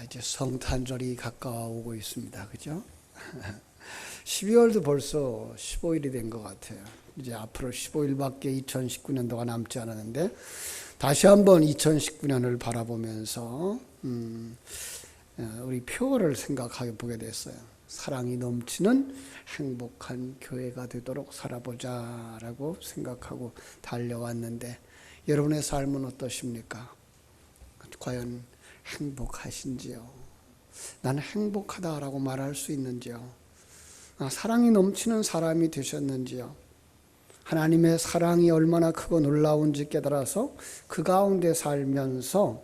이제 성탄절이 가까워오고 있습니다. 그죠? 12월도 벌써 15일이 된 것 같아요. 이제 앞으로 15일밖에 2019년도가 남지 않았는데 다시 한번 2019년을 바라보면서 우리 표어를 생각해 보게 됐어요. 사랑이 넘치는 행복한 교회가 되도록 살아보자라고 생각하고 달려왔는데 여러분의 삶은 어떠십니까? 과연 행복하신지요? 나는 행복하다라고 말할 수 있는지요? 사랑이 넘치는 사람이 되셨는지요? 하나님의 사랑이 얼마나 크고 놀라운지 깨달아서 그 가운데 살면서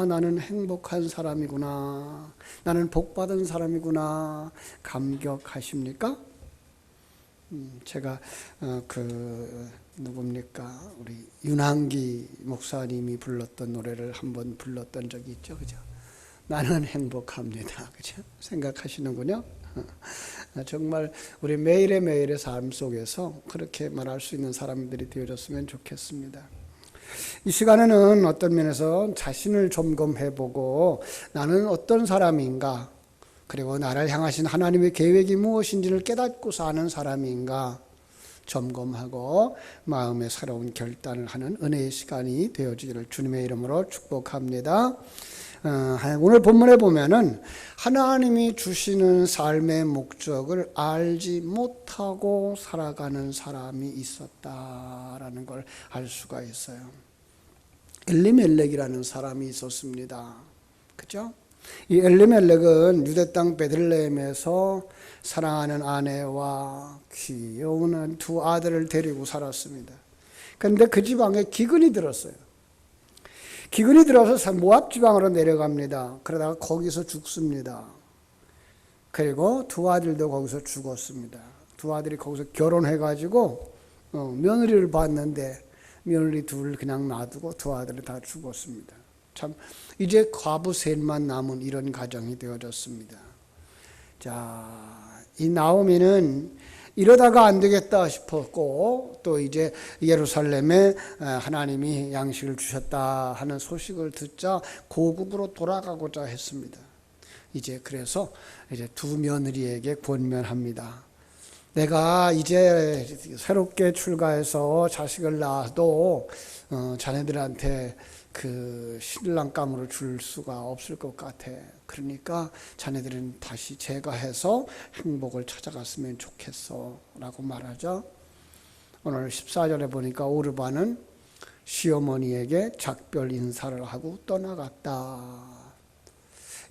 나는 행복한 사람이구나, 나는 복받은 사람이구나 감격하십니까? 제가 누굽니까? 우리 윤한기 목사님이 불렀던 노래를 한번 불렀던 적이 있죠, 그죠? 나는 행복합니다, 그죠? 생각하시는군요. 정말 우리 매일의 삶 속에서 그렇게 말할 수 있는 사람들이 되어졌으면 좋겠습니다. 이 시간에는 어떤 면에서 자신을 점검해보고 나는 어떤 사람인가, 그리고 나를 향하신 하나님의 계획이 무엇인지를 깨닫고 사는 사람인가 점검하고 마음의 새로운 결단을 하는 은혜의 시간이 되어지기를 주님의 이름으로 축복합니다. 오늘 본문에 보면은 하나님이 주시는 삶의 목적을 알지 못하고 살아가는 사람이 있었다라는 걸 알 수가 있어요. 엘리멜렉이라는 사람이 있었습니다. 그죠? 이 엘리멜렉은 유대 땅 베들레헴에서 사랑하는 아내와 귀여운 두 아들을 데리고 살았습니다. 그런데 그 지방에 기근이 들었어요. 기근이 들어서 모압 지방으로 내려갑니다. 그러다가 거기서 죽습니다. 그리고 두 아들도 거기서 죽었습니다. 두 아들이 거기서 결혼해가지고 며느리를 봤는데 며느리 둘 그냥 놔두고 두 아들이 다 죽었습니다. 참 이제 과부 셋만 남은 이런 가정이 되어졌습니다. 자, 이 나오미는 이러다가 안 되겠다 싶었고 또 이제 예루살렘에 하나님이 양식을 주셨다 하는 소식을 듣자 고국으로 돌아가고자 했습니다. 그래서 이제 두 며느리에게 권면합니다. 내가 이제 새롭게 출가해서 자식을 낳아도 자네들한테 그 신랑감으로 줄 수가 없을 것 같아. 그러니까 자네들은 다시 제가해서 행복을 찾아갔으면 좋겠어 라고 말하죠. 오늘 14절에 보니까 오르바는 시어머니에게 작별 인사를 하고 떠나갔다.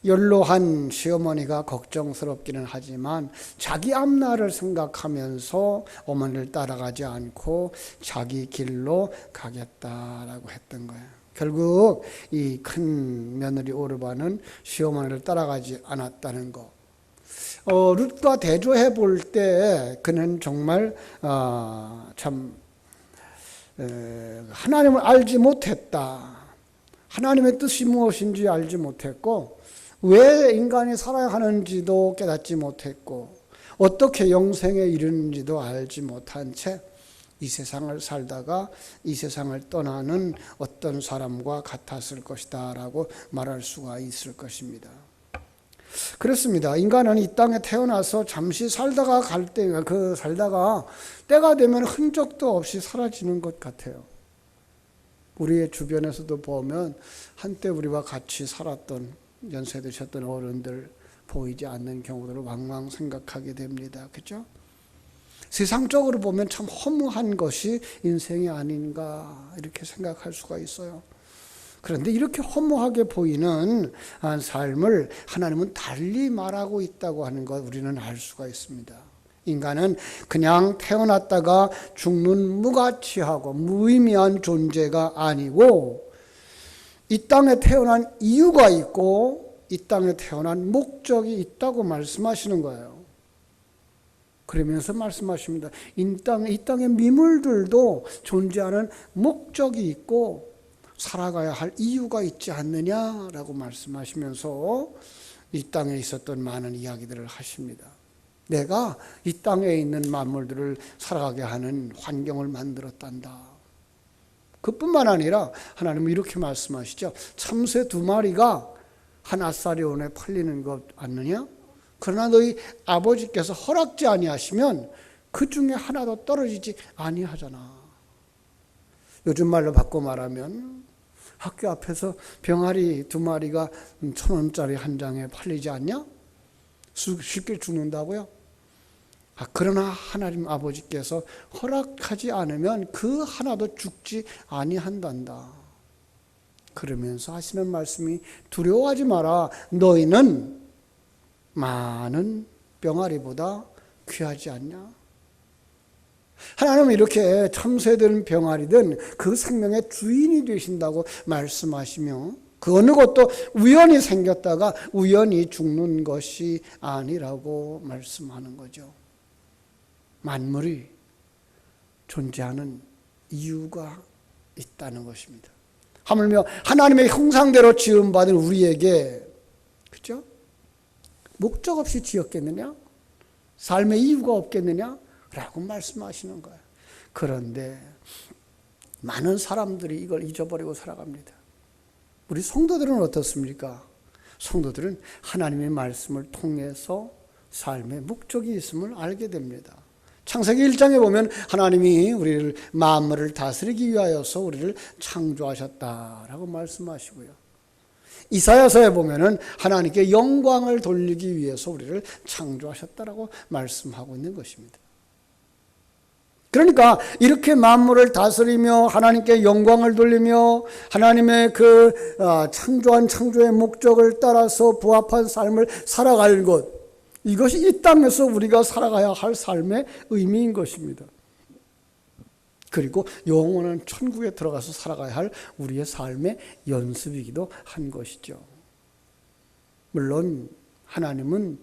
연로한 시어머니가 걱정스럽기는 하지만 자기 앞날을 생각하면서 어머니를 따라가지 않고 자기 길로 가겠다라고 했던 거예요. 결국 이 큰 며느리 오르바는 시어머니를 따라가지 않았다는 거. 룻과 대조해 볼 때 그는 정말 하나님을 알지 못했다. 하나님의 뜻이 무엇인지 알지 못했고 왜 인간이 살아야 하는지도 깨닫지 못했고 어떻게 영생에 이르는지도 알지 못한 채 이 세상을 살다가 이 세상을 떠나는 어떤 사람과 같았을 것이다 라고 말할 수가 있을 것입니다. 그렇습니다. 인간은 이 땅에 태어나서 잠시 살다가 살다가 때가 되면 흔적도 없이 사라지는 것 같아요. 우리의 주변에서도 보면 한때 우리와 같이 살았던 연세 드셨던 어른들 보이지 않는 경우들을 왕왕 생각하게 됩니다. 그렇죠? 세상적으로 보면 참 허무한 것이 인생이 아닌가 이렇게 생각할 수가 있어요. 그런데 이렇게 허무하게 보이는 삶을 하나님은 달리 말하고 있다고 하는 것 우리는 알 수가 있습니다. 인간은 그냥 태어났다가 죽는 무가치하고 무의미한 존재가 아니고 이 땅에 태어난 이유가 있고 이 땅에 태어난 목적이 있다고 말씀하시는 거예요. 그러면서 말씀하십니다. 이 땅의 미물들도 존재하는 목적이 있고 살아가야 할 이유가 있지 않느냐라고 말씀하시면서 이 땅에 있었던 많은 이야기들을 하십니다. 내가 이 땅에 있는 만물들을 살아가게 하는 환경을 만들었단다. 그뿐만 아니라 하나님은 이렇게 말씀하시죠. 참새 두 마리가 한 아사리온에 팔리는 것 않느냐? 그러나 너희 아버지께서 허락지 아니하시면 그 중에 하나도 떨어지지 아니하잖아. 요즘 말로 바꿔 말하면 학교 앞에서 병아리 2마리가 1,000원짜리 한 장에 팔리지 않냐? 쉽게 죽는다고요? 그러나 하나님 아버지께서 허락하지 않으면 그 하나도 죽지 아니한단다. 그러면서 하시는 말씀이 두려워하지 마라. 너희는 많은 병아리보다 귀하지 않냐? 하나님은 이렇게 참새든 병아리든 그 생명의 주인이 되신다고 말씀하시며 그 어느 것도 우연히 생겼다가 우연히 죽는 것이 아니라고 말씀하는 거죠. 만물이 존재하는 이유가 있다는 것입니다. 하물며 하나님의 형상대로 지음받은 우리에게 그죠? 목적 없이 지었겠느냐? 삶의 이유가 없겠느냐? 라고 말씀하시는 거예요. 그런데 많은 사람들이 이걸 잊어버리고 살아갑니다. 우리 성도들은 어떻습니까? 성도들은 하나님의 말씀을 통해서 삶의 목적이 있음을 알게 됩니다. 창세기 1장에 보면 하나님이 우리를 만물을 다스리기 위하여서 우리를 창조하셨다라고 말씀하시고요. 이사야서에 보면은 하나님께 영광을 돌리기 위해서 우리를 창조하셨다라고 말씀하고 있는 것입니다. 그러니까 이렇게 만물을 다스리며 하나님께 영광을 돌리며 하나님의 그 창조한 창조의 목적을 따라서 부합한 삶을 살아갈 것, 이것이 이 땅에서 우리가 살아가야 할 삶의 의미인 것입니다. 그리고 영원한 천국에 들어가서 살아가야 할 우리의 삶의 연습이기도 한 것이죠. 물론 하나님은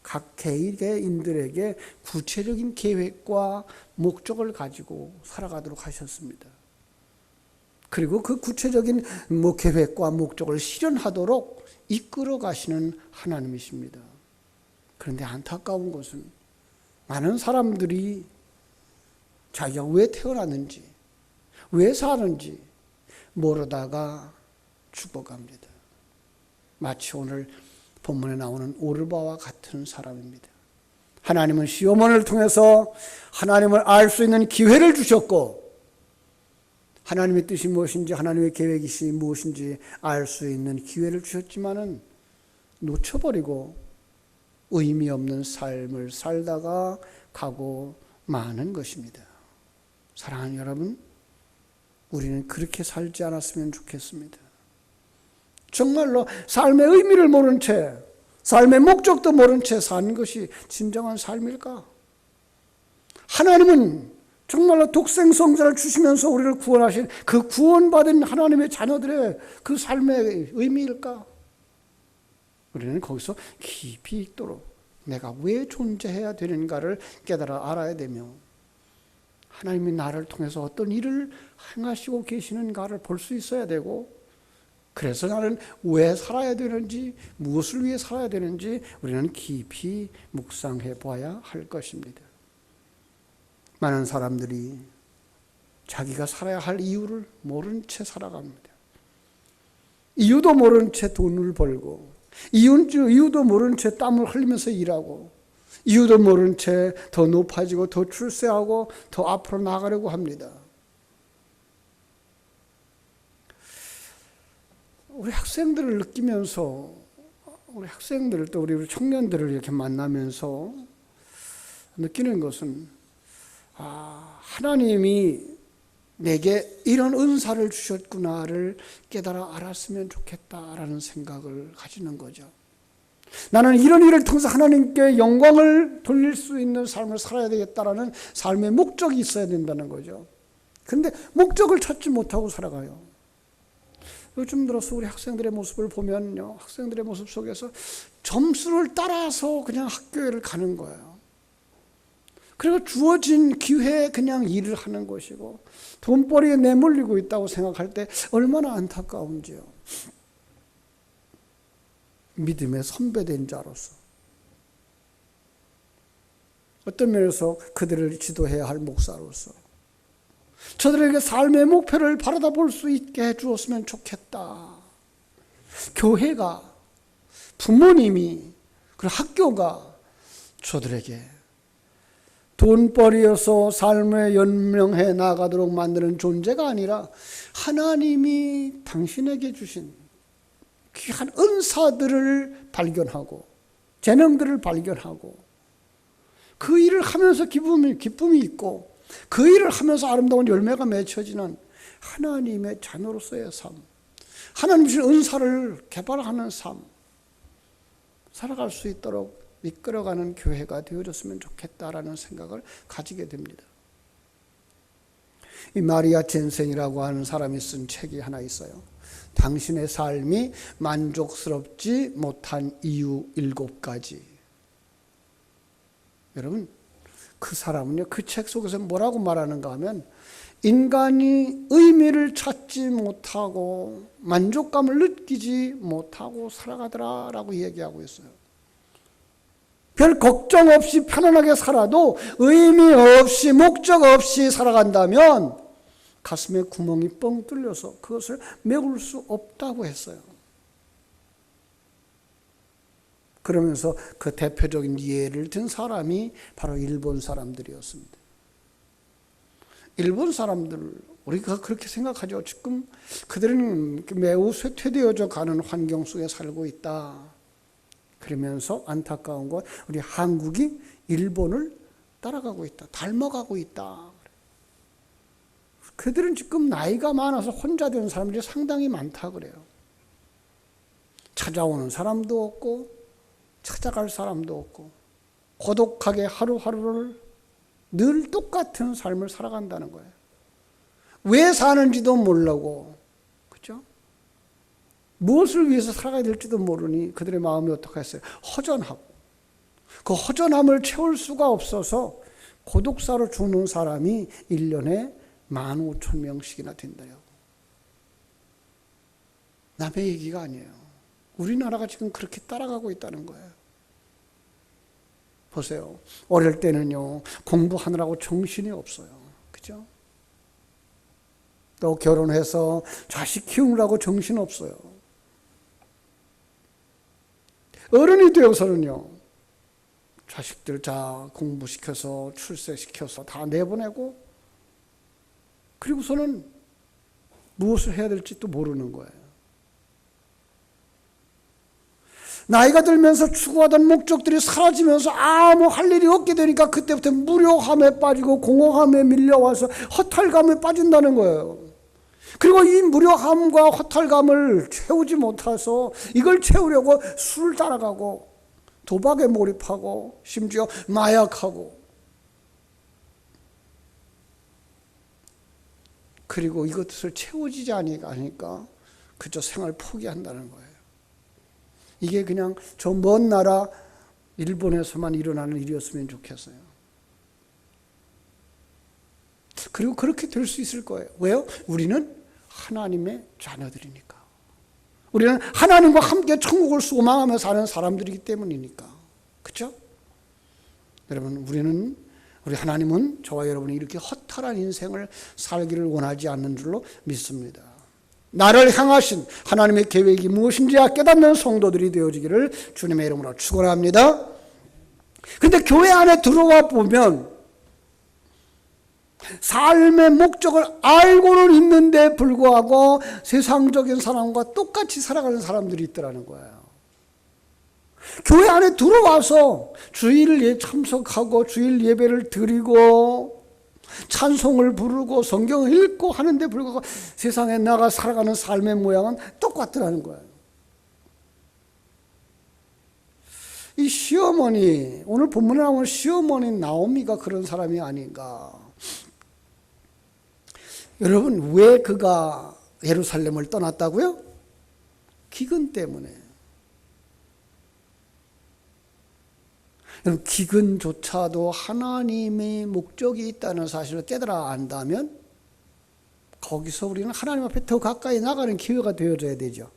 각 개개인들에게 구체적인 계획과 목적을 가지고 살아가도록 하셨습니다. 그리고 그 구체적인 계획과 목적을 실현하도록 이끌어 가시는 하나님이십니다. 그런데 안타까운 것은 많은 사람들이 자기가 왜 태어났는지, 왜 사는지 모르다가 죽어갑니다. 마치 오늘 본문에 나오는 오르바와 같은 사람입니다. 하나님은 시어머니를 통해서 하나님을 알 수 있는 기회를 주셨고 하나님의 뜻이 무엇인지 하나님의 계획이 무엇인지 알 수 있는 기회를 주셨지만은 놓쳐버리고 의미 없는 삶을 살다가 가고 마는 것입니다. 사랑하는 여러분, 우리는 그렇게 살지 않았으면 좋겠습니다. 정말로 삶의 의미를 모른 채, 삶의 목적도 모른 채 사는 것이 진정한 삶일까? 하나님은 정말로 독생성자를 주시면서 우리를 구원하신 그 구원받은 하나님의 자녀들의 그 삶의 의미일까? 우리는 거기서 깊이 있도록 내가 왜 존재해야 되는가를 깨달아 알아야 되며 하나님이 나를 통해서 어떤 일을 행하시고 계시는가를 볼 수 있어야 되고 그래서 나는 왜 살아야 되는지 무엇을 위해 살아야 되는지 우리는 깊이 묵상해 봐야 할 것입니다. 많은 사람들이 자기가 살아야 할 이유를 모른 채 살아갑니다. 이유도 모른 채 돈을 벌고 이유도 모른 채 땀을 흘리면서 일하고 이유도 모른 채 더 높아지고 더 출세하고 더 앞으로 나가려고 합니다. 우리 학생들을 느끼면서 우리 학생들 또 우리 청년들을 이렇게 만나면서 느끼는 것은 하나님이 내게 이런 은사를 주셨구나를 깨달아 알았으면 좋겠다라는 생각을 가지는 거죠. 나는 이런 일을 통해서 하나님께 영광을 돌릴 수 있는 삶을 살아야 되겠다라는 삶의 목적이 있어야 된다는 거죠. 그런데 목적을 찾지 못하고 살아가요. 요즘 들어서 우리 학생들의 모습을 보면요, 학생들의 모습 속에서 점수를 따라서 그냥 학교를 가는 거예요. 그리고 주어진 기회에 그냥 일을 하는 것이고 돈벌이에 내몰리고 있다고 생각할 때 얼마나 안타까운지요. 믿음의 선배된 자로서 어떤 면에서 그들을 지도해야 할 목사로서 저들에게 삶의 목표를 바라다 볼 수 있게 해 주었으면 좋겠다. 교회가 부모님이, 그리고 학교가 저들에게 돈벌이여서 삶에 연명해 나가도록 만드는 존재가 아니라 하나님이 당신에게 주신 귀한 은사들을 발견하고 재능들을 발견하고 그 일을 하면서 기쁨이 있고 그 일을 하면서 아름다운 열매가 맺혀지는 하나님의 자녀로서의 삶, 하나님 주신 은사를 개발하는 삶, 살아갈 수 있도록 이끌어가는 교회가 되어졌으면 좋겠다라는 생각을 가지게 됩니다. 이 마리아 젠센이라고 하는 사람이 쓴 책이 하나 있어요. 당신의 삶이 만족스럽지 못한 이유 7가지. 여러분, 그 사람은요, 그 책 속에서 뭐라고 말하는가 하면 인간이 의미를 찾지 못하고 만족감을 느끼지 못하고 살아가더라라고 얘기하고 있어요. 별 걱정 없이 편안하게 살아도 의미 없이 목적 없이 살아간다면 가슴에 구멍이 뻥 뚫려서 그것을 메울 수 없다고 했어요. 그러면서 그 대표적인 예를 든 사람이 바로 일본 사람들이었습니다. 일본 사람들, 우리가 그렇게 생각하죠. 지금 그들은 매우 쇠퇴되어져 가는 환경 속에 살고 있다. 그러면서 안타까운 건 우리 한국이 일본을 따라가고 있다. 닮아가고 있다. 그들은 지금 나이가 많아서 혼자 된 사람들이 상당히 많다 그래요. 찾아오는 사람도 없고 찾아갈 사람도 없고 고독하게 하루하루를 늘 똑같은 삶을 살아간다는 거예요. 왜 사는지도 모르고, 그렇죠? 무엇을 위해서 살아가야 될지도 모르니 그들의 마음이 어떡했어요? 허전하고 그 허전함을 채울 수가 없어서 고독사로 죽는 사람이 1년에 15,000명씩이나 된다요. 남의 얘기가 아니에요. 우리나라가 지금 그렇게 따라가고 있다는 거예요. 보세요. 어릴 때는요, 공부하느라고 정신이 없어요. 그죠? 또 결혼해서 자식 키우느라고 정신 없어요. 어른이 되어서는요, 자식들 다 공부시켜서 출세시켜서 다 내보내고, 그리고서는 무엇을 해야 될지 또 모르는 거예요. 나이가 들면서 추구하던 목적들이 사라지면서 아무 할 일이 없게 되니까 그때부터 무료함에 빠지고 공허함에 밀려와서 허탈감에 빠진다는 거예요. 그리고 이 무료함과 허탈감을 채우지 못해서 이걸 채우려고 술을 따라가고 도박에 몰입하고 심지어 마약하고, 그리고 이것을 채워지지 않으니까 그저 생활 포기한다는 거예요. 이게 그냥 저 먼 나라 일본에서만 일어나는 일이었으면 좋겠어요. 그리고 그렇게 될 수 있을 거예요. 왜요? 우리는 하나님의 자녀들이니까. 우리는 하나님과 함께 천국을 소망하며 사는 사람들이기 때문이니까. 그렇죠? 여러분, 우리 하나님은 저와 여러분이 이렇게 허탈한 인생을 살기를 원하지 않는 줄로 믿습니다. 나를 향하신 하나님의 계획이 무엇인지 깨닫는 성도들이 되어지기를 주님의 이름으로 축원합니다. 그런데 교회 안에 들어와 보면 삶의 목적을 알고는 있는데 불구하고 세상적인 사람과 똑같이 살아가는 사람들이 있더라는 거예요. 교회 안에 들어와서 주일에 참석하고 주일 예배를 드리고 찬송을 부르고 성경을 읽고 하는데 불구하고 세상에 나가 살아가는 삶의 모양은 똑같더라는 거예요. 이 시어머니, 오늘 본문에 나오는 시어머니 나오미가 그런 사람이 아닌가. 여러분, 왜 그가 예루살렘을 떠났다고요? 기근 때문에. 여러분, 기근조차도 하나님의 목적이 있다는 사실을 깨달아 안다면 거기서 우리는 하나님 앞에 더 가까이 나가는 기회가 되어져야 되죠.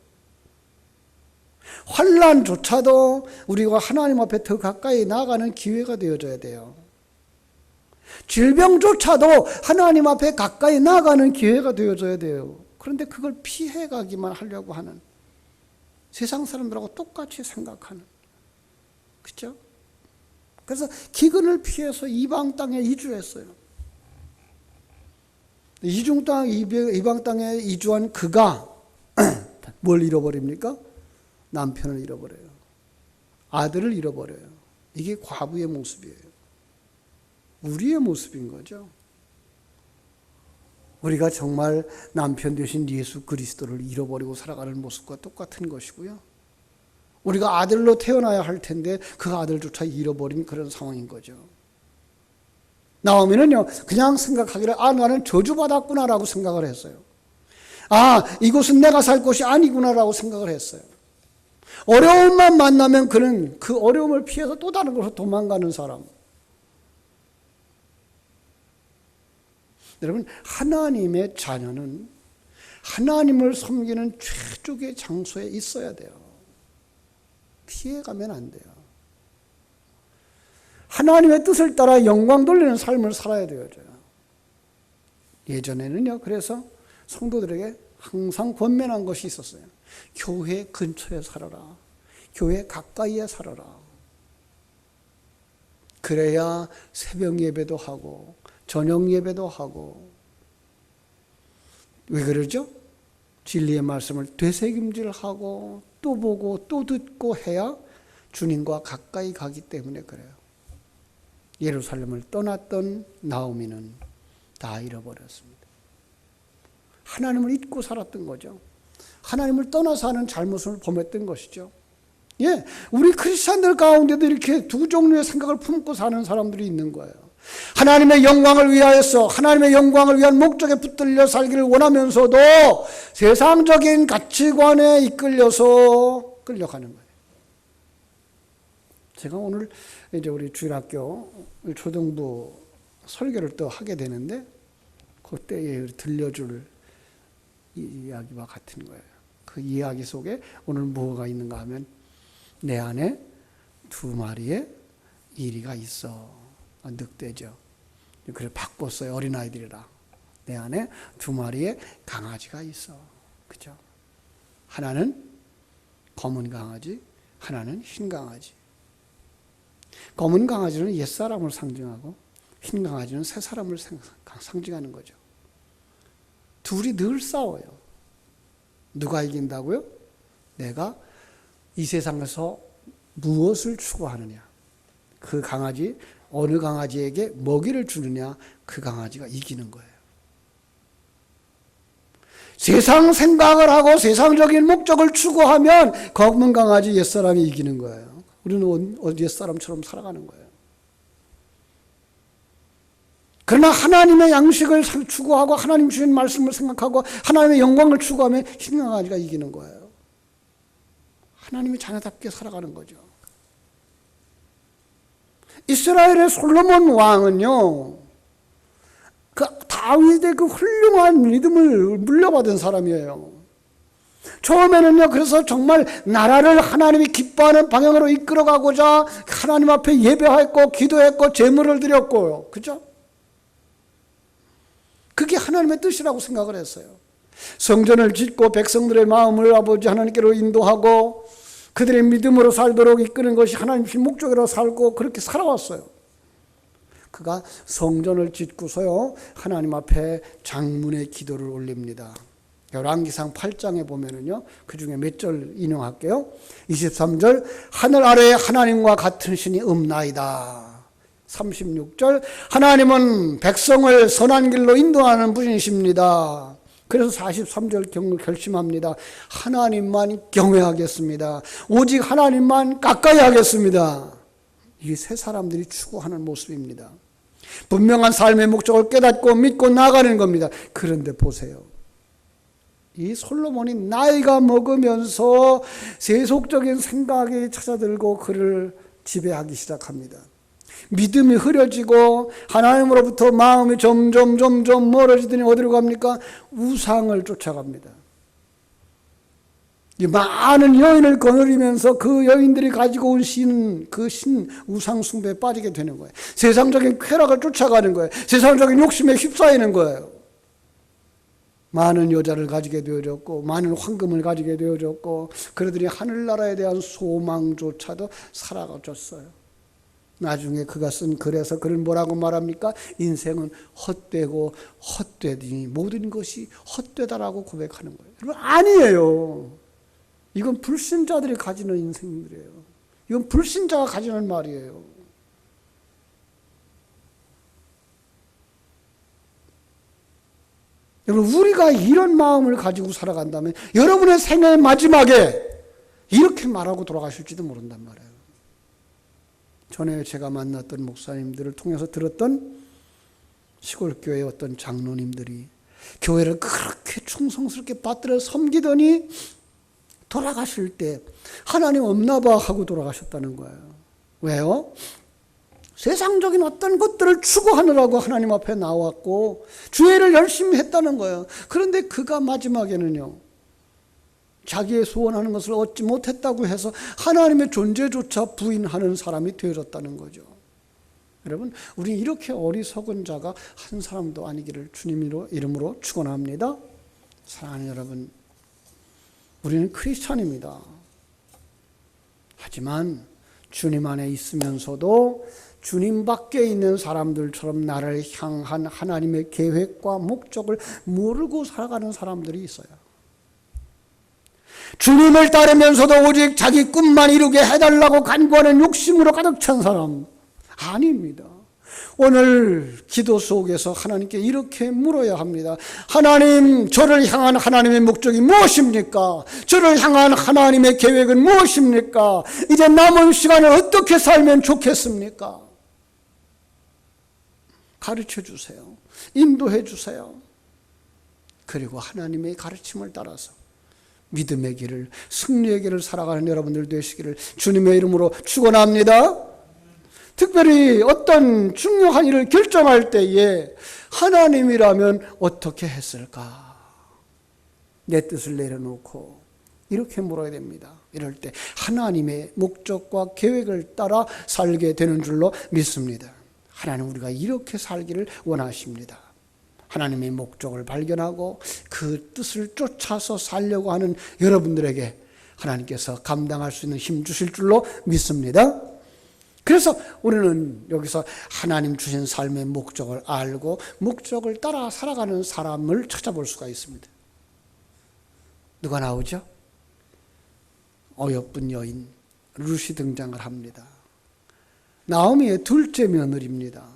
환난조차도 우리가 하나님 앞에 더 가까이 나가는 기회가 되어져야 돼요. 질병조차도 하나님 앞에 가까이 나가는 기회가 되어져야 돼요. 그런데 그걸 피해가기만 하려고 하는, 세상 사람들하고 똑같이 생각하는. 그죠? 그래서 기근을 피해서 이방 땅에 이주했어요. 이방 땅에 이주한 그가 뭘 잃어버립니까? 남편을 잃어버려요. 아들을 잃어버려요. 이게 과부의 모습이에요. 우리의 모습인 거죠. 우리가 정말 남편 되신 예수 그리스도를 잃어버리고 살아가는 모습과 똑같은 것이고요. 우리가 아들로 태어나야 할 텐데 그 아들조차 잃어버린 그런 상황인 거죠. 나오미는요, 그냥 생각하기를, 나는 저주받았구나라고 생각을 했어요. 이곳은 내가 살 곳이 아니구나라고 생각을 했어요. 어려움만 만나면 그는 그 어려움을 피해서 또 다른 곳으로 도망가는 사람. 여러분, 하나님의 자녀는 하나님을 섬기는 최적의 장소에 있어야 돼요. 피해가면 안 돼요. 하나님의 뜻을 따라 영광 돌리는 삶을 살아야 돼요. 예전에는요, 그래서 성도들에게 항상 권면한 것이 있었어요. 교회 근처에 살아라. 교회 가까이에 살아라. 그래야 새벽 예배도 하고 저녁 예배도 하고. 왜 그러죠? 진리의 말씀을 되새김질하고 또 보고 또 듣고 해야 주님과 가까이 가기 때문에 그래요. 예루살렘을 떠났던 나오미는 다 잃어버렸습니다. 하나님을 잊고 살았던 거죠. 하나님을 떠나서 하는 잘못을 범했던 것이죠. 우리 크리스찬들 가운데도 이렇게 두 종류의 생각을 품고 사는 사람들이 있는 거예요. 하나님의 영광을 위하여서 하나님의 영광을 위한 목적에 붙들려 살기를 원하면서도 세상적인 가치관에 이끌려서 끌려가는 거예요. 제가 오늘 이제 우리 주일학교 초등부 설교를 또 하게 되는데 그때에 들려줄 이야기와 같은 거예요. 그 이야기 속에 오늘 뭐가 있는가 하면 내 안에 2마리의 이리가 있어. 늑대죠. 그래 바꿨어요. 어린아이들이라. 내 안에 2마리의 강아지가 있어. 그죠? 하나는 검은 강아지, 하나는 흰 강아지. 검은 강아지는 옛사람을 상징하고 흰 강아지는 새사람을 상징하는 거죠. 둘이 늘 싸워요. 누가 이긴다고요? 내가 이 세상에서 무엇을 추구하느냐. 그 강아지, 어느 강아지에게 먹이를 주느냐, 그 강아지가 이기는 거예요. 세상 생각을 하고 세상적인 목적을 추구하면 검은 강아지 옛사람이 이기는 거예요. 우리는 옛사람처럼 살아가는 거예요. 그러나 하나님의 양식을 추구하고 하나님 주신 말씀을 생각하고 하나님의 영광을 추구하면 흰 강아지가 이기는 거예요. 하나님이 자녀답게 살아가는 거죠. 이스라엘의 솔로몬 왕은요, 그 다윗의 그 훌륭한 믿음을 물려받은 사람이에요. 처음에는요, 그래서 정말 나라를 하나님이 기뻐하는 방향으로 이끌어가고자 하나님 앞에 예배했고, 기도했고, 제물을 드렸고요. 그죠? 그게 하나님의 뜻이라고 생각을 했어요. 성전을 짓고 백성들의 마음을 아버지 하나님께로 인도하고 그들의 믿음으로 살도록 이끄는 것이 하나님 주신 목적으로 살고 그렇게 살아왔어요. 그가 성전을 짓고서요, 하나님 앞에 장문의 기도를 올립니다. 열왕기상 8장에 보면은요, 그 중에 몇 절 인용할게요. 23절, 하늘 아래에 하나님과 같은 신이 없나이다. 36절, 하나님은 백성을 선한 길로 인도하는 분이십니다. 그래서 43절 결심합니다. 하나님만 경외하겠습니다. 오직 하나님만 가까이 하겠습니다. 이게 세 사람들이 추구하는 모습입니다. 분명한 삶의 목적을 깨닫고 믿고 나가는 겁니다. 그런데 보세요. 이 솔로몬이 나이가 먹으면서 세속적인 생각이 찾아들고 그를 지배하기 시작합니다. 믿음이 흐려지고 하나님으로부터 마음이 점점 멀어지더니 어디로 갑니까? 우상을 쫓아갑니다. 많은 여인을 거느리면서 그 여인들이 가지고 온 그 우상 숭배에 빠지게 되는 거예요. 세상적인 쾌락을 쫓아가는 거예요. 세상적인 욕심에 휩싸이는 거예요. 많은 여자를 가지게 되어졌고 많은 황금을 가지게 되어졌고 그러더니 하늘나라에 대한 소망조차도 사라졌어요. 나중에 그가 쓴 글에서 그를 뭐라고 말합니까? 인생은 헛되고 헛되니 모든 것이 헛되다라고 고백하는 거예요. 여러분, 아니에요. 이건 불신자들이 가지는 인생들이에요. 이건 불신자가 가지는 말이에요. 여러분, 우리가 이런 마음을 가지고 살아간다면 여러분의 생애의 마지막에 이렇게 말하고 돌아가실지도 모른단 말이에요. 전에 제가 만났던 목사님들을 통해서 들었던 시골교회 어떤 장로님들이 교회를 그렇게 충성스럽게 받들어 섬기더니 돌아가실 때 하나님 없나 봐 하고 돌아가셨다는 거예요. 왜요? 세상적인 어떤 것들을 추구하느라고 하나님 앞에 나왔고 주의를 열심히 했다는 거예요. 그런데 그가 마지막에는요, 자기의 소원하는 것을 얻지 못했다고 해서 하나님의 존재조차 부인하는 사람이 되어졌다는 거죠. 여러분, 우리 이렇게 어리석은 자가 한 사람도 아니기를 주님 이름으로 축원합니다. 사랑하는 여러분, 우리는 크리스찬입니다. 하지만 주님 안에 있으면서도 주님 밖에 있는 사람들처럼 나를 향한 하나님의 계획과 목적을 모르고 살아가는 사람들이 있어요. 주님을 따르면서도 오직 자기 꿈만 이루게 해달라고 간구하는 욕심으로 가득 찬 사람 아닙니다. 오늘 기도 속에서 하나님께 이렇게 물어야 합니다. 하나님, 저를 향한 하나님의 목적이 무엇입니까? 저를 향한 하나님의 계획은 무엇입니까? 이제 남은 시간을 어떻게 살면 좋겠습니까? 가르쳐 주세요. 인도해 주세요. 그리고 하나님의 가르침을 따라서 믿음의 길을, 승리의 길을 살아가는 여러분들 되시기를 주님의 이름으로 축원합니다. 특별히 어떤 중요한 일을 결정할 때에 하나님이라면 어떻게 했을까? 내 뜻을 내려놓고 이렇게 물어야 됩니다. 이럴 때 하나님의 목적과 계획을 따라 살게 되는 줄로 믿습니다. 하나님, 우리가 이렇게 살기를 원하십니다. 하나님의 목적을 발견하고 그 뜻을 쫓아서 살려고 하는 여러분들에게 하나님께서 감당할 수 있는 힘 주실 줄로 믿습니다. 그래서 우리는 여기서 하나님 주신 삶의 목적을 알고 목적을 따라 살아가는 사람을 찾아볼 수가 있습니다. 누가 나오죠? 어여쁜 여인 룻이 등장을 합니다. 나오미의 둘째 며느리입니다.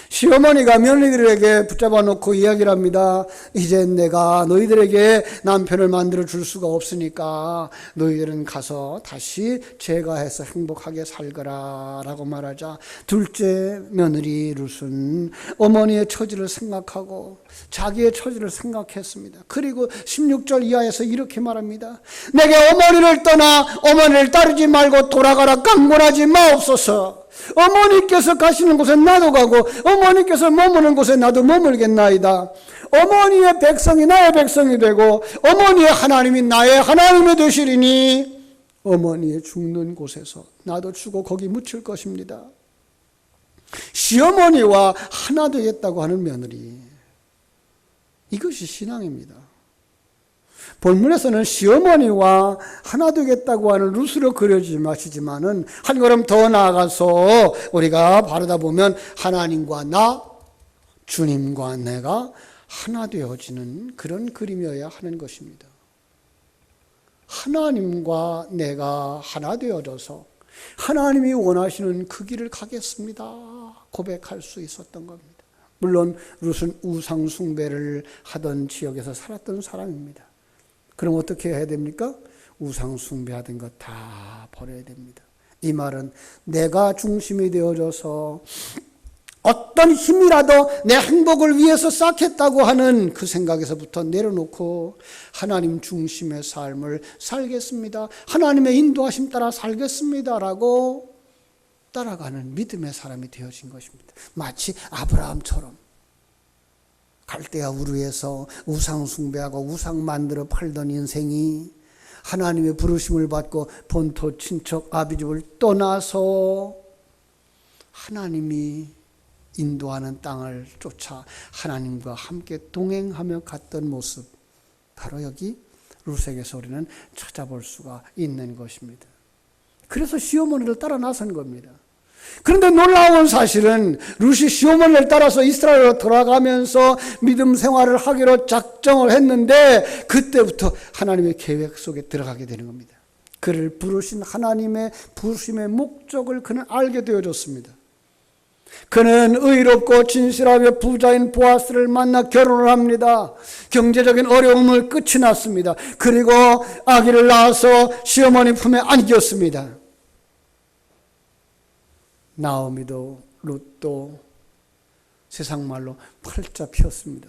시어머니가 며느리들에게 붙잡아 놓고 이야기를 합니다. 이제 내가 너희들에게 남편을 만들어 줄 수가 없으니까 너희들은 가서 다시 제가해서 행복하게 살거라 라고 말하자, 둘째 며느리 룻은 어머니의 처지를 생각하고 자기의 처지를 생각했습니다. 그리고 16절 이하에서 이렇게 말합니다. 내게 어머니를 떠나 어머니를 따르지 말고 돌아가라 강권하지 마옵소서. 어머니께서 가시는 곳에 나도 가고 어머니께서 머무는 곳에 나도 머물겠나이다. 어머니의 백성이 나의 백성이 되고 어머니의 하나님이 나의 하나님이 되시리니 어머니의 죽는 곳에서 나도 죽어 거기 묻힐 것입니다. 시어머니와 하나 되겠다고 하는 며느리, 이것이 신앙입니다. 본문에서는 시어머니와 하나 되겠다고 하는 룻으로 그려지지 마시지만은 한 걸음 더 나아가서 우리가 바르다 보면 하나님과 나, 주님과 내가 하나 되어지는 그런 그림이어야 하는 것입니다. 하나님과 내가 하나 되어져서 하나님이 원하시는 그 길을 가겠습니다 고백할 수 있었던 겁니다. 물론 룻은 우상 숭배를 하던 지역에서 살았던 사람입니다. 그럼 어떻게 해야 됩니까? 우상 숭배하던 것 다 버려야 됩니다. 이 말은 내가 중심이 되어져서 어떤 힘이라도 내 행복을 위해서 쌓겠다고 하는 그 생각에서부터 내려놓고 하나님 중심의 삶을 살겠습니다. 하나님의 인도하심 따라 살겠습니다라고 따라가는 믿음의 사람이 되어진 것입니다. 마치 아브라함처럼 갈대아 우르에서 우상 숭배하고 우상 만들어 팔던 인생이 하나님의 부르심을 받고 본토 친척 아비집을 떠나서 하나님이 인도하는 땅을 쫓아 하나님과 함께 동행하며 갔던 모습, 바로 여기 룻에게서 우리는 찾아볼 수가 있는 것입니다. 그래서 시어머니를 따라 나선 겁니다. 그런데 놀라운 사실은 룻이 시어머니를 따라서 이스라엘로 돌아가면서 믿음 생활을 하기로 작정을 했는데 그때부터 하나님의 계획 속에 들어가게 되는 겁니다. 그를 부르신 하나님의 부르심의 목적을 그는 알게 되어졌습니다. 그는 의롭고 진실하며 부자인 보아스를 만나 결혼을 합니다. 경제적인 어려움을 끝이 났습니다. 그리고 아기를 낳아서 시어머니 품에 안겼습니다. 나오미도 룻도 세상 말로 팔자 피었습니다.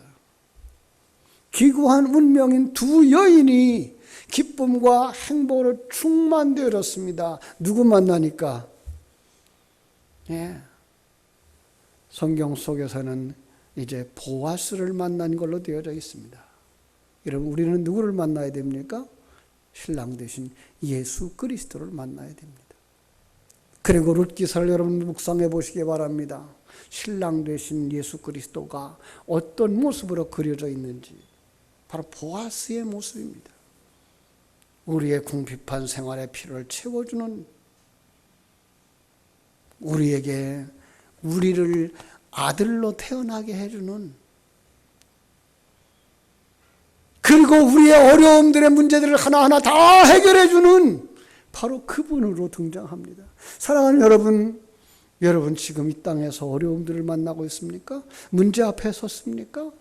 기구한 운명인 두 여인이 기쁨과 행복으로 충만되어졌습니다. 누구 만나니까? 성경 속에서는 이제 보아스를 만난 걸로 되어져 있습니다. 여러분, 우리는 누구를 만나야 됩니까? 신랑 되신 예수 그리스도를 만나야 됩니다. 그리고 룻 기사를 여러분 묵상해 보시기 바랍니다. 신랑 되신 예수 그리스도가 어떤 모습으로 그려져 있는지 바로 보아스의 모습입니다. 우리의 궁핍한 생활의 필요를 채워주는, 우리를 아들로 태어나게 해주는, 그리고 우리의 어려움들의 문제들을 하나하나 다 해결해주는 바로 그분으로 등장합니다. 사랑하는 여러분 지금 이 땅에서 어려움들을 만나고 있습니까? 문제 앞에 섰습니까?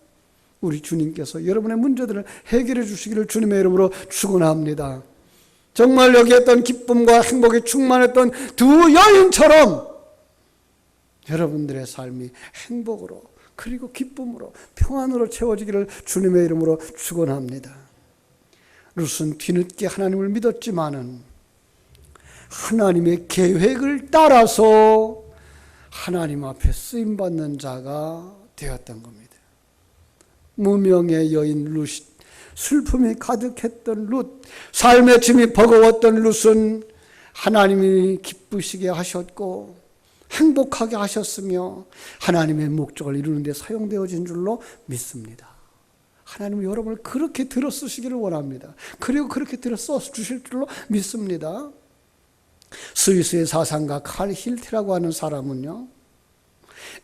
우리 주님께서 여러분의 문제들을 해결해 주시기를 주님의 이름으로 축원합니다. 정말 여기 했던 기쁨과 행복에 충만했던 두 여인처럼 여러분들의 삶이 행복으로 그리고 기쁨으로 평안으로 채워지기를 주님의 이름으로 축원합니다. 룻은 뒤늦게 하나님을 믿었지만은 하나님의 계획을 따라서 하나님 앞에 쓰임받는 자가 되었던 겁니다. 무명의 여인 룻, 슬픔이 가득했던 룻, 삶의 짐이 버거웠던 룻은 하나님이 기쁘시게 하셨고 행복하게 하셨으며 하나님의 목적을 이루는 데 사용되어진 줄로 믿습니다. 하나님은 여러분을 그렇게 들어 쓰시기를 원합니다. 그리고 그렇게 들어 써 주실 줄로 믿습니다. 스위스의 사상가 칼 힐트라고 하는 사람은요,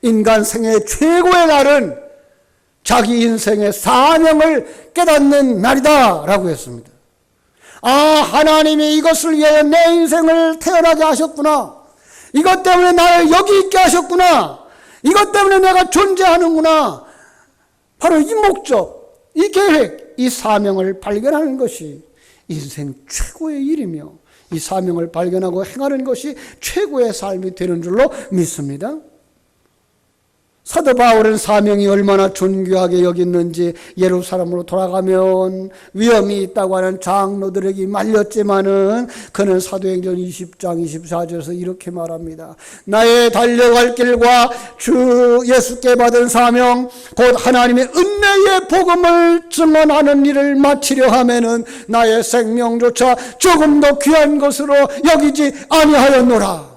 인간 생애 최고의 날은 자기 인생의 사명을 깨닫는 날이다 라고 했습니다. 아, 하나님이 이것을 위해 내 인생을 태어나게 하셨구나. 이것 때문에 나를 여기 있게 하셨구나. 이것 때문에 내가 존재하는구나. 바로 이 목적, 이 계획, 이 사명을 발견하는 것이 인생 최고의 일이며 이 사명을 발견하고 행하는 것이 최고의 삶이 되는 줄로 믿습니다. 사도 바울은 사명이 얼마나 존귀하게 여겼는지 예루살렘으로 돌아가면 위험이 있다고 하는 장로들에게 말렸지만은 그는 사도행전 20장 24절에서 이렇게 말합니다. 나의 달려갈 길과 주 예수께 받은 사명 곧 하나님의 은혜의 복음을 증언하는 일을 마치려 하면은 나의 생명조차 조금 더 귀한 것으로 여기지 아니하였노라.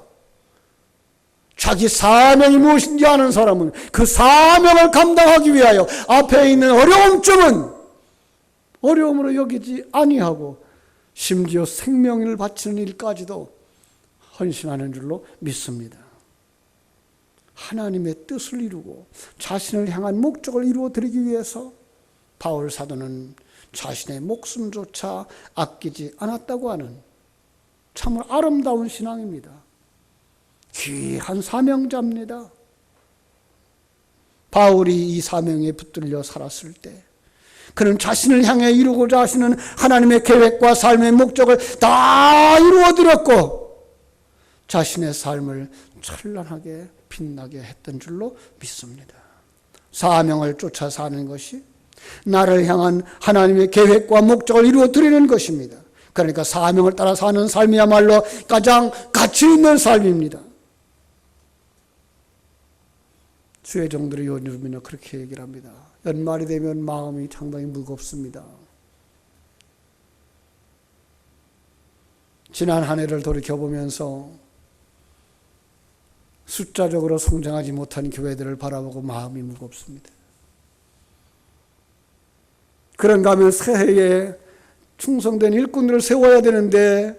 자기 사명이 무엇인지 아는 사람은 그 사명을 감당하기 위하여 앞에 있는 어려움쯤은 어려움으로 여기지 아니하고 심지어 생명을 바치는 일까지도 헌신하는 줄로 믿습니다. 하나님의 뜻을 이루고 자신을 향한 목적을 이루어 드리기 위해서 바울 사도는 자신의 목숨조차 아끼지 않았다고 하는 참으로 아름다운 신앙입니다. 귀한 사명자입니다. 바울이 이 사명에 붙들려 살았을 때 그는 자신을 향해 이루고자 하시는 하나님의 계획과 삶의 목적을 다 이루어드렸고 자신의 삶을 찬란하게 빛나게 했던 줄로 믿습니다. 사명을 쫓아 사는 것이 나를 향한 하나님의 계획과 목적을 이루어드리는 것입니다. 그러니까 사명을 따라 사는 삶이야말로 가장 가치 있는 삶입니다. 주의 종들이 요즘에는 그렇게 얘기를 합니다. 연말이 되면 마음이 상당히 무겁습니다. 지난 한 해를 돌이켜보면서 숫자적으로 성장하지 못한 교회들을 바라보고 마음이 무겁습니다. 그런가 하면 새해에 충성된 일꾼들을 세워야 되는데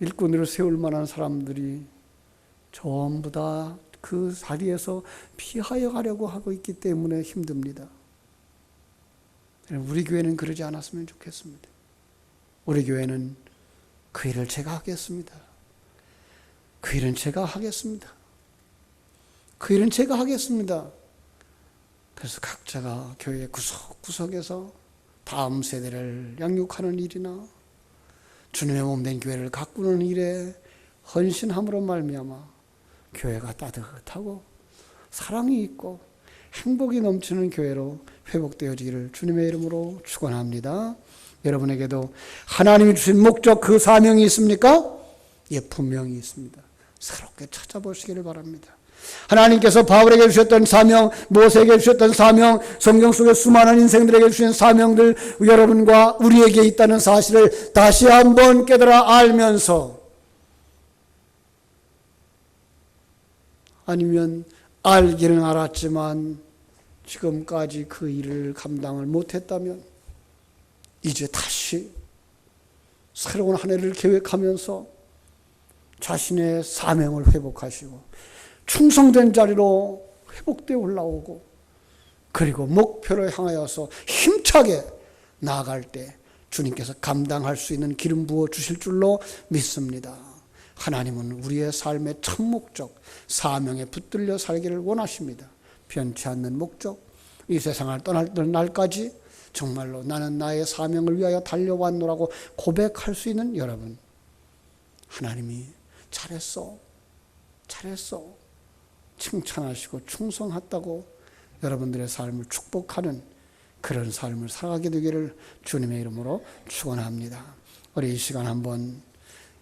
일꾼들을 세울 만한 사람들이 전부 다 그 자리에서 피하여 가려고 하고 있기 때문에 힘듭니다. 우리 교회는 그러지 않았으면 좋겠습니다. 우리 교회는 그 일을 제가 하겠습니다. 그 일은 제가 하겠습니다. 그 일은 제가 하겠습니다. 그래서 각자가 교회 구석구석에서 다음 세대를 양육하는 일이나 주님의 몸된 교회를 가꾸는 일에 헌신함으로 말미암아 교회가 따뜻하고 사랑이 있고 행복이 넘치는 교회로 회복되어지기를 주님의 이름으로 축원합니다. 여러분에게도 하나님이 주신 목적 그 사명이 있습니까? 예, 분명히 있습니다. 새롭게 찾아보시기를 바랍니다. 하나님께서 바울에게 주셨던 사명, 모세에게 주셨던 사명, 성경 속의 수많은 인생들에게 주신 사명들 여러분과 우리에게 있다는 사실을 다시 한번 깨달아 알면서 아니면 알기는 알았지만 지금까지 그 일을 감당을 못했다면 이제 다시 새로운 한 해를 계획하면서 자신의 사명을 회복하시고 충성된 자리로 회복되어 올라오고 그리고 목표를 향하여서 힘차게 나아갈 때 주님께서 감당할 수 있는 기름 부어 주실 줄로 믿습니다. 하나님은 우리의 삶의 첫 목적, 사명에 붙들려 살기를 원하십니다. 변치 않는 목적, 이 세상을 떠날 날까지 정말로 나는 나의 사명을 위하여 달려왔노라고 고백할 수 있는 여러분, 하나님이 잘했어, 잘했어 칭찬하시고 충성했다고 여러분들의 삶을 축복하는 그런 삶을 살아가게 되기를 주님의 이름으로 축원합니다. 우리 이 시간 한번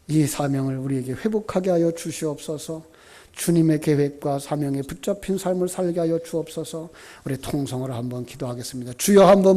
이 사명을 우리에게 회복하게 하여 주시옵소서. 주님의 계획과 사명에 붙잡힌 삶을 살게 하여 주옵소서. 우리 통성으로 한번 기도하겠습니다. 주여 한번